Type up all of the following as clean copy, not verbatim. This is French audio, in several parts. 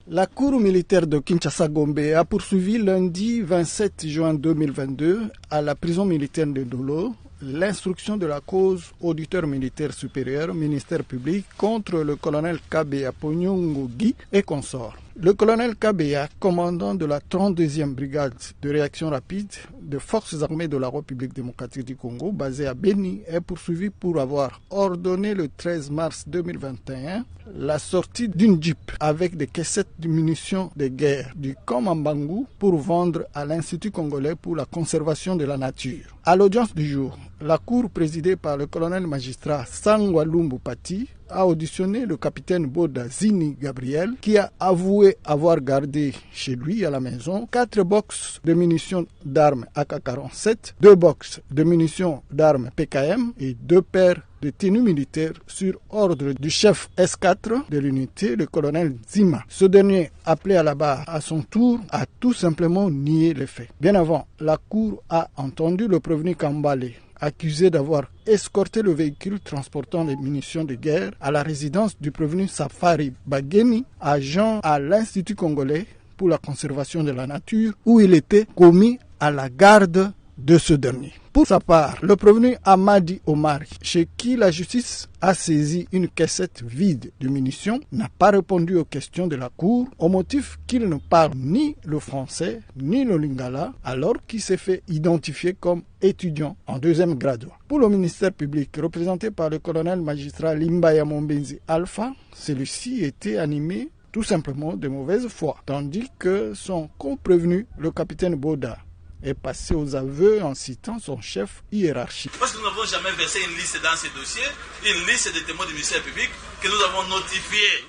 La Cour militaire de Kinshasa-Gombe a poursuivi lundi 27 juin 2022 à la prison militaire de Dolo l'instruction de la cause auditeur militaire supérieur, ministère public, contre le colonel Kabea Ponyongogi et consorts. Le colonel Kabea, commandant de la 32e brigade de réaction rapide des forces armées de la République démocratique du Congo, basée à Beni, est poursuivi pour avoir ordonné le 13 mars 2021 la sortie d'une jeep avec des caissettes de munitions de guerre du Komambangu pour vendre à l'Institut congolais pour la conservation de la nature. À l'audience du jour, la cour présidée par le colonel magistrat Sangwalumbu Pati a auditionné le capitaine Boda Zini Gabriel qui a avoué avoir gardé chez lui à la maison 4 box de munitions d'armes AK-47, 2 box de munitions d'armes PKM et 2 paires de tenues militaires sur ordre du chef S4 de l'unité, le colonel Zima. Ce dernier, appelé à la barre à son tour, a tout simplement nié les faits. Bien avant, la cour a entendu le prévenu Kambale, accusé d'avoir escorté le véhicule transportant les munitions de guerre à la résidence du prévenu Safari Bageni, agent à l'Institut congolais pour la conservation de la nature, où il était commis à la garde de ce dernier. Pour sa part, le prévenu Amadi Omari, chez qui la justice a saisi une caissette vide de munitions, n'a pas répondu aux questions de la cour au motif qu'il ne parle ni le français ni le lingala, alors qu'il s'est fait identifier comme étudiant en 2e grade. Pour le ministère public, représenté par le colonel magistrat Limbaya Mombenzi Alpha, celui-ci était animé tout simplement de mauvaise foi, tandis que son co-prévenu, le capitaine Boda, est passé aux aveux en citant son chef hiérarchique. Parce que nous n'avons jamais versé une liste dans ces dossiers, une liste de témoins du ministère public que nous avons notifié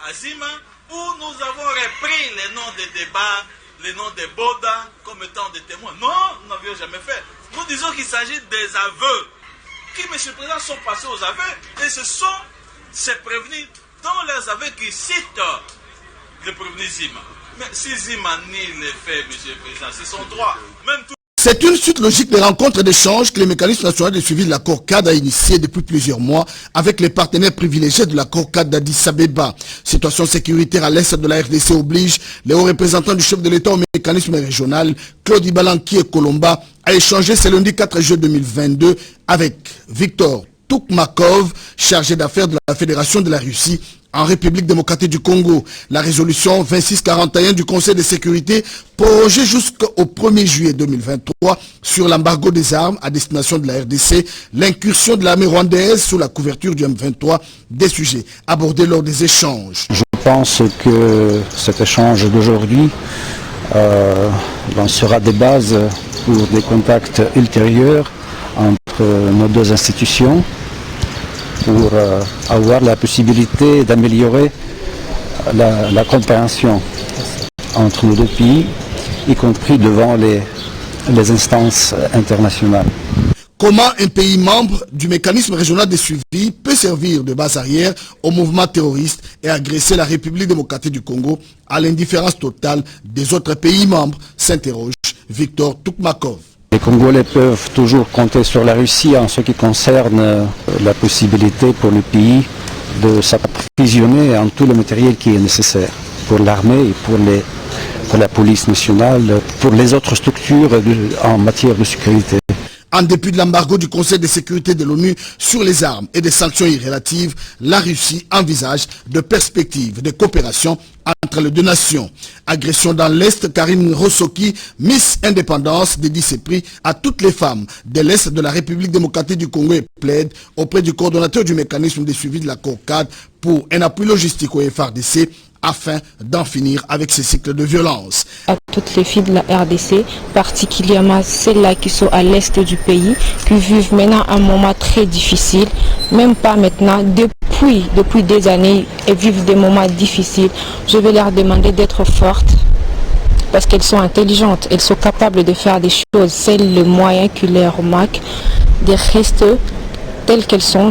à Zima, où nous avons repris les noms des débats, les noms des Boda comme étant des témoins. Non, nous n'avions jamais fait. Nous disons qu'il s'agit des aveux qui, M. le Président, sont passés aux aveux et ce sont ces prévenus dans leurs aveux qui citent le prévenu Zima. Mais si Zima nie les faits, M. le Président, c'est son droit. C'est une suite logique des rencontres d'échange que le mécanisme national de suivi de l'accord cadre a initié depuis plusieurs mois avec les partenaires privilégiés de l'accord cadre d'Addis Abeba. Situation sécuritaire à l'est de la RDC oblige les hauts représentants du chef de l'État au mécanisme régional, Claude Ibalanki et Colomba, à échanger ce lundi 4 juillet 2022 avec Victor Toukmakov, chargé d'affaires de la Fédération de la Russie en République démocratique du Congo. La résolution 2641 du Conseil de sécurité prorogée jusqu'au 1er juillet 2023 sur l'embargo des armes à destination de la RDC, l'incursion de l'armée rwandaise sous la couverture du M23, des sujets abordés lors des échanges. Je pense que cet échange d'aujourd'hui lancera des bases pour des contacts ultérieurs entre nos deux institutions, pour avoir la possibilité d'améliorer la compréhension entre nos deux pays, y compris devant les instances internationales. Comment un pays membre du mécanisme régional de suivi peut servir de base arrière au mouvement terroriste et agresser la République démocratique du Congo à l'indifférence totale des autres pays membres, s'interroge Victor Toukmakov. Les Congolais peuvent toujours compter sur la Russie en ce qui concerne la possibilité pour le pays de s'approvisionner en tout le matériel qui est nécessaire pour l'armée et pour la police nationale, pour les autres structures en matière de sécurité. En dépit de l'embargo du Conseil de sécurité de l'ONU sur les armes et des sanctions irrélatives, la Russie envisage de perspectives de coopération entre les deux nations. Agression dans l'Est, Karine Rossoki, Miss Indépendance, dédie ses prix à toutes les femmes de l'Est de la République démocratique du Congo et plaide auprès du coordonnateur du mécanisme de suivi de l'accord cadre pour un appui logistique au FRDC afin d'en finir avec ces cycles de violence. À toutes les filles de la RDC, particulièrement celles-là qui sont à l'est du pays, qui vivent maintenant un moment très difficile, même pas maintenant, depuis des années, elles vivent des moments difficiles. Je vais leur demander d'être fortes, parce qu'elles sont intelligentes, elles sont capables de faire des choses. C'est le moyen qui leur manque, de rester telles qu'elles sont.